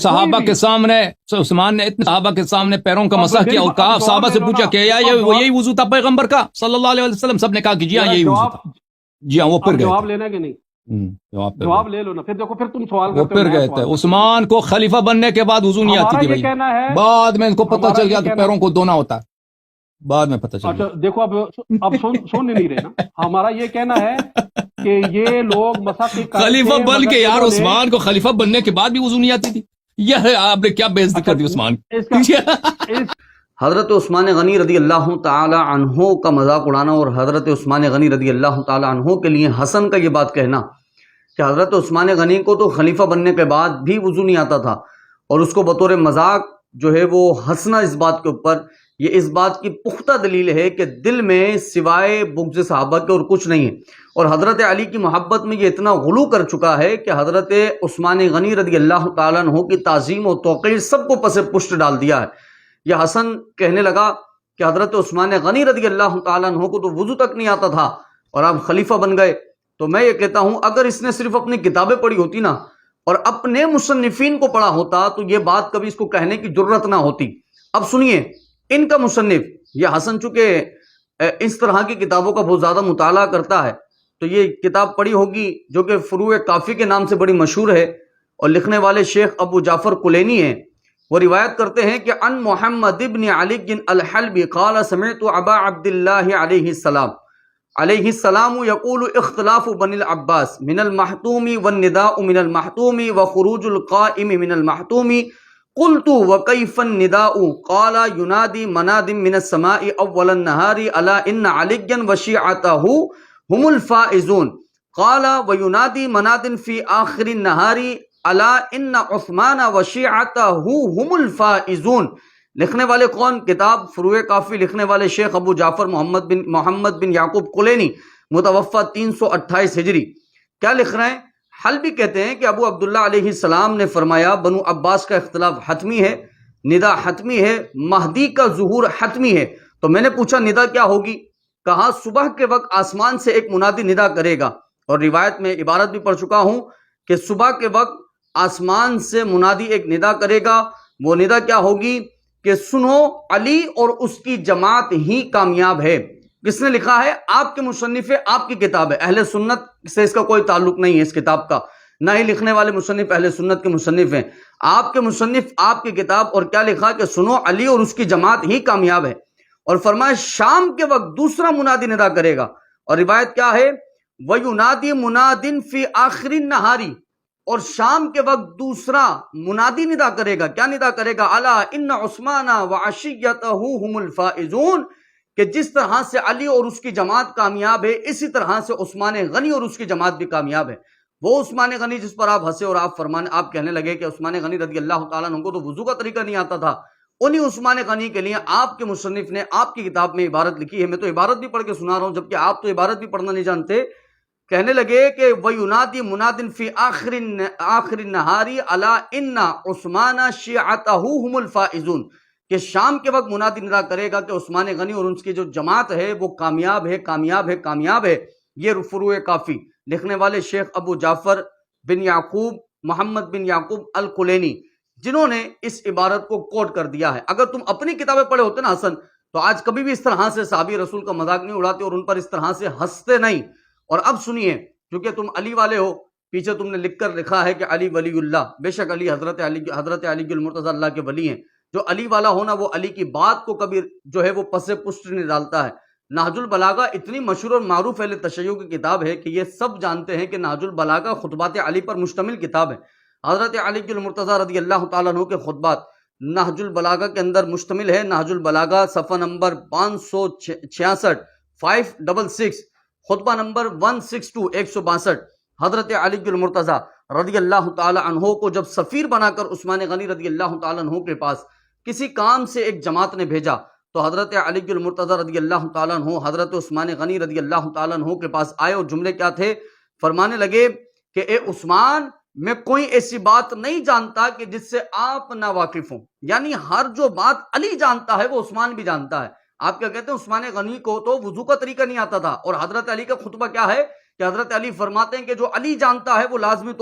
صحابہ کے سامنے عثمان نے اتنے صحابہ کے سامنے پیروں کا مسح کیا اور کہا، صحابہ سے پوچھا کہ یہی وضو تھا پیغمبر کا صلی اللہ علیہ وسلم؟ سب نے کہا کہ جی ہاں یہی وضو تھا. جی ہاں وہ پھر گئے. جواب لینا کہ نہیں؟ جواب لے لو نا. پھر دیکھو پھر تم سوال کرتے ہو. وہ پھر گئے تھے. عثمان کو خلیفہ بننے کے بعد وضو نہیں آتی تھی بھائی. بعد میں ان کو پتہ چل گیا کہ پیروں کو دھونا ہوتا ہے. بعد میں پتہ چل گیا. اچھا دیکھو اب سن نہیں رہے نا. ہمارا یہ کہنا ہے کہ یہ لوگ مسح خلیفہ بن کے یار عثمان کو خلیفہ بننے کے بعد بھی وضو نہیں آتی تھی. یہ آپ نے کیا بے عزتی کر دی عثمان. حضرت عثمان غنی رضی اللہ تعالی عنہ کا مذاق اڑانا اور حضرت عثمان غنی رضی اللہ تعالی عنہ کے لیے حسن کا یہ بات کہنا کہ حضرت عثمان غنی کو تو خلیفہ بننے کے بعد بھی وضو نہیں آتا تھا، اور اس کو بطور مذاق جو ہے وہ ہنسنا اس بات کے اوپر، یہ اس بات کی پختہ دلیل ہے کہ دل میں سوائے بغض صحابہ کے اور کچھ نہیں ہے. اور حضرت علی کی محبت میں یہ اتنا غلو کر چکا ہے کہ حضرت عثمان غنی رضی اللہ تعالیٰ عنہ کی تعظیم و توقیر سب کو پس پشت ڈال دیا ہے. یہ حسن کہنے لگا کہ حضرت عثمان غنی رضی اللہ تعالیٰ عنہ کو تو وضو تک نہیں آتا تھا اور آپ خلیفہ بن گئے. تو میں یہ کہتا ہوں اگر اس نے صرف اپنی کتابیں پڑھی ہوتی نا اور اپنے مصنفین کو پڑھا ہوتا تو یہ بات کبھی اس کو کہنے کی جرت نہ ہوتی. اب سنیے ان کا مصنف یہ حسن چونکہ اس طرح کی کتابوں کا بہت زیادہ مطالعہ کرتا ہے تو یہ کتاب پڑھی ہوگی جو کہ فروع کافی کے نام سے بڑی مشہور ہے، اور لکھنے والے شیخ ابو جعفر کلینی ہیں. وہ روایت کرتے ہیں کہ ان محمد ابن علی الحلبی قال سمعت ابا عبد اللہ علیہ السلام یقول اختلاف بن العباس من المحتوم والنداء من المحتوم وخروج القائم من المحتوم قلت وكيف النداء قال ينادي مناد من السماء اول النهار الا ان عليا وشيعته هم الفائزون قال وينادي مناد في آخر النهار الا ان عثمان وشيعته هم الفائزون. لکھنے والے کون؟ کتاب فروع کافی لکھنے والے شیخ ابو جعفر محمد بن یعقوب کلینی متوفی 328 ہجری. کیا لکھ رہے ہیں؟ حلبی کہتے ہیں کہ ابو عبداللہ علیہ السلام نے فرمایا بنو عباس کا اختلاف حتمی ہے، ندا حتمی ہے، مہدی کا ظہور حتمی ہے. تو میں نے پوچھا ندا کیا ہوگی؟ کہا صبح کے وقت آسمان سے ایک منادی ندا کرے گا، اور روایت میں عبارت بھی پڑھ چکا ہوں کہ صبح کے وقت آسمان سے منادی ایک ندا کرے گا. وہ ندا کیا ہوگی کہ سنو علی اور اس کی جماعت ہی کامیاب ہے. کس نے لکھا ہے؟ آپ کے مصنف ہے، آپ کی کتاب ہے. اہل سنت سے اس کا کوئی تعلق نہیں ہے اس کتاب کا، نہ ہی لکھنے والے مصنف اہل سنت کے مصنف ہیں. آپ کے مصنف آپ کی کتاب، اور کیا لکھا کہ سنو علی اور اس کی جماعت ہی کامیاب ہے. اور فرمایا شام کے وقت دوسرا منادی ندا کرے گا، اور روایت کیا ہے وَيُنَادِي مُنَادٍ فِي آخِرِ النَّهَارِ، اور شام کے وقت دوسرا منادی ندا کرے گا. کیا ندا کرے گا؟ الا ان عثمان وعشیتہ هم الفائزون، کہ جس طرح سے علی اور اس کی جماعت کامیاب ہے اسی طرح سے عثمان غنی اور اس کی جماعت بھی کامیاب ہے. وہ عثمان غنی جس پر آپ ہنسے اور آپ کہنے لگے کہ عثمان غنی رضی اللہ تعالیٰ عنہ کو تو وضو کا طریقہ نہیں آتا تھا، انہی عثمان غنی کے لیے آپ کے مصنف نے آپ کی کتاب میں عبارت لکھی ہے. میں تو عبارت بھی پڑھ کے سنا رہا ہوں جبکہ آپ تو عبارت بھی پڑھنا نہیں جانتے. کہنے لگے کہ وَيُنَادِي مُنَادٍ فِي آخِرِ النَّهَارِ أَلَا إِنَّ عُثْمَانَ شِيعَتَهُ هُمُ الْفَائِزُونَ، کہ شام کے وقت منادی ندا کرے گا کہ عثمان غنی اور ان کی جو جماعت ہے وہ کامیاب ہے کامیاب ہے کامیاب ہے. یہ فروع کافی لکھنے والے شیخ ابو جعفر بن یعقوب محمد بن یعقوب الکلینی، جنہوں نے اس عبارت کو کوٹ کر دیا ہے. اگر تم اپنی کتابیں پڑھے ہوتے نا حسن تو آج کبھی بھی اس طرح سے صحابی رسول کا مذاق نہیں اڑاتے اور ان پر اس طرح سے ہنستے نہیں. اور اب سنیے، کیونکہ تم علی والے ہو، پیچھے تم نے لکھ کر لکھا ہے کہ علی ولی اللہ. بے شک علی حضرت علی المرتضی اللہ کے ولی ہیں. جو علی والا ہونا وہ علی کی بات کو کبھی جو ہے وہ پس پشت نہیں ڈالتا ہے. نہج البلاغہ اتنی مشہور اور معروف اہل تشیع کی کتاب ہے کہ یہ سب جانتے ہیں کہ نہج البلاغہ خطبات علی پر مشتمل کتاب ہے. حضرت علی المرتضی رضی اللہ تعالیٰ عنہ کے خطبات نہج البلاغہ کے اندر مشتمل ہے. نہج البلاغہ صفحہ نمبر 566 566 خطبہ نمبر 162 162. حضرت علی المرتضی رضی اللہ تعالی عنہ کو جب سفیر بنا کر عثمان غنی رضی اللہ تعالی عنہ کے پاس کسی کام سے ایک جماعت نے بھیجا تو حضرت علی المرتضی رضی اللہ تعالی عنہ حضرت عثمان غنی رضی اللہ تعالی عنہ کے پاس آئے، اور جملے کیا تھے؟ فرمانے لگے کہ اے عثمان، میں کوئی ایسی بات نہیں جانتا کہ جس سے آپ نہ واقف ہوں. یعنی ہر جو بات علی جانتا ہے وہ عثمان بھی جانتا ہے. آپ کیا کہتے ہیں؟ عثمان غنی کو تو وضو کا طریقہ نہیں آتا تھا، اور حضرت علی کا خطبہ کیا ہے کہ حضرت علی فرماتے ہیں کہ جو علی جانتا ہے وہ لازمی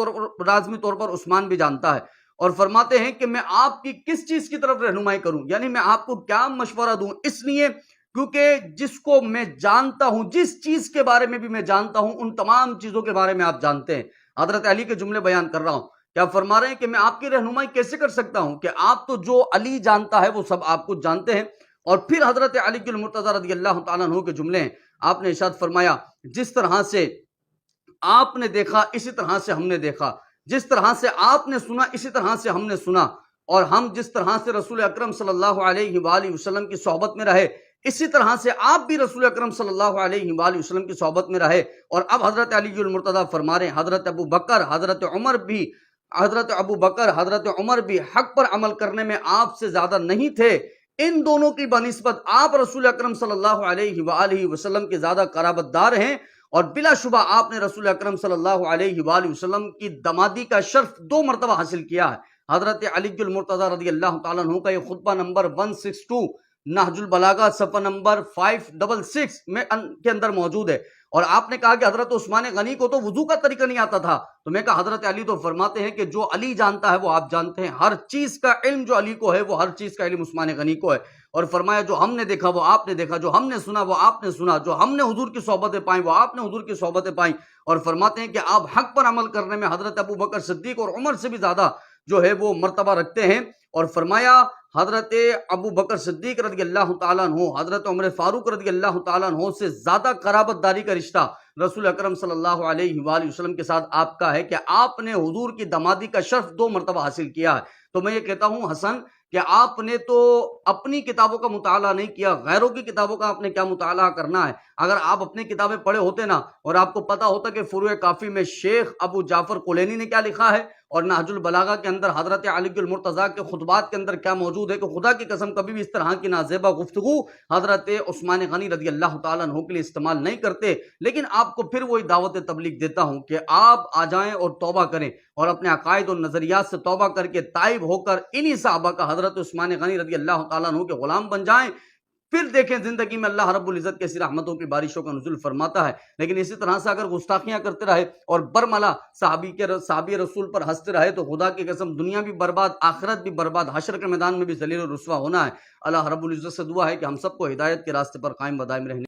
طور پر عثمان بھی جانتا ہے. اور فرماتے ہیں کہ میں آپ کی کس چیز کی طرف رہنمائی کروں، یعنی میں آپ کو کیا مشورہ دوں، اس لیے کیونکہ جس کو میں جانتا ہوں، جس چیز کے بارے میں بھی میں جانتا ہوں، ان تمام چیزوں کے بارے میں آپ جانتے ہیں۔ حضرت علی کے جملے بیان کر رہا ہوں، کیا فرما رہے ہیں کہ میں آپ کی رہنمائی کیسے کر سکتا ہوں کہ آپ تو جو علی جانتا ہے وہ سب آپ کچھ جانتے ہیں۔ اور پھر حضرت علی المرتضی رضی اللہ تعالیٰ عنہ کے جملے ہیں، آپ نے ارشاد فرمایا جس طرح سے آپ نے دیکھا اسی طرح سے ہم نے دیکھا، جس طرح سے آپ نے سنا اسی طرح سے ہم نے سنا، اور ہم جس طرح سے رسول اکرم صلی اللہ علیہ وآلہ وسلم کی صحبت میں رہے اسی طرح سے آپ بھی رسول اکرم صلی اللہ علیہ وآلہ وسلم کی صحبت میں رہے۔ اور اب حضرت علی المرتضی فرما رہے ہیں حضرت ابو بکر حضرت عمر بھی حق پر عمل کرنے میں آپ سے زیادہ نہیں تھے، ان دونوں کی بنسبت آپ رسول اکرم صلی اللہ علیہ وآلہ وسلم کے زیادہ قرابت دار ہیں، اور بلا شبہ آپ نے رسول اکرم صلی اللہ علیہ وآلہ وسلم کی دمادی کا شرف 2 مرتبہ حاصل کیا ہے۔ حضرت علی المرتضی رضی اللہ تعالیٰ عنہ کا یہ خطبہ نمبر 162 نہج البلاغہ صفحہ نمبر 566 میں کے اندر موجود ہے۔ اور آپ نے کہا کہ حضرت عثمان غنی کو تو وضو کا طریقہ نہیں آتا تھا، تو میں کہا حضرت علی تو فرماتے ہیں کہ جو علی جانتا ہے وہ آپ جانتے ہیں، ہر چیز کا علم جو علی کو ہے وہ ہر چیز کا علم عثمان غنی کو ہے۔ اور فرمایا جو ہم نے دیکھا وہ آپ نے دیکھا، جو ہم نے سنا وہ آپ نے سنا، جو ہم نے حضور کی صحبتیں پائیں وہ آپ نے حضور کی صحبتیں پائیں۔ اور فرماتے ہیں کہ آپ حق پر عمل کرنے میں حضرت ابو بکر صدیق اور عمر سے بھی زیادہ جو ہے وہ مرتبہ رکھتے ہیں۔ اور فرمایا حضرت ابو بکر صدیق رضی اللہ تعالیٰ عنہ حضرت عمر فاروق رضی اللہ تعالیٰ عنہ سے زیادہ قرابت داری کا رشتہ رسول اکرم صلی اللہ علیہ وآلہ وسلم کے ساتھ آپ کا ہے کہ آپ نے حضور کی دمادی کا شرف 2 مرتبہ حاصل کیا ہے۔ تو میں یہ کہتا ہوں حسن کہ آپ نے تو اپنی کتابوں کا مطالعہ نہیں کیا، غیروں کی کتابوں کا آپ نے کیا مطالعہ کرنا ہے؟ اگر آپ اپنی کتابیں پڑھے ہوتے نا، اور آپ کو پتا ہوتا کہ فروع کافی میں شیخ ابو جعفر کلینی نے کیا لکھا ہے، اور نہج البلاغہ کے اندر حضرت علی المرتضی کے خطبات کے اندر کیا موجود ہے، کہ خدا کی قسم کبھی بھی اس طرح کی نازیبہ گفتگو حضرت عثمان غنی رضی اللہ تعالیٰ عنہ کے لیے استعمال نہیں کرتے۔ لیکن آپ کو پھر وہی دعوت تبلیغ دیتا ہوں کہ آپ آ جائیں اور توبہ کریں، اور اپنے عقائد اور نظریات سے توبہ کر کے تائب ہو کر انہی صحابہ کا حضرت عثمان غنی رضی اللہ تعالیٰ عنہ کے غلام بن جائیں، پھر دیکھیں زندگی میں اللہ رب العزت کیسی رحمتوں کی بارشوں کا نزول فرماتا ہے۔ لیکن اسی طرح سے اگر گستاخیاں کرتے رہے اور برملا صحابی رسول پر ہنستے رہے تو خدا کی قسم دنیا بھی برباد، آخرت بھی برباد، حشر کے میدان میں بھی ذلیل و رسوا ہونا ہے۔ اللہ رب العزت سے دعا ہے کہ ہم سب کو ہدایت کے راستے پر قائم و دائم رہنے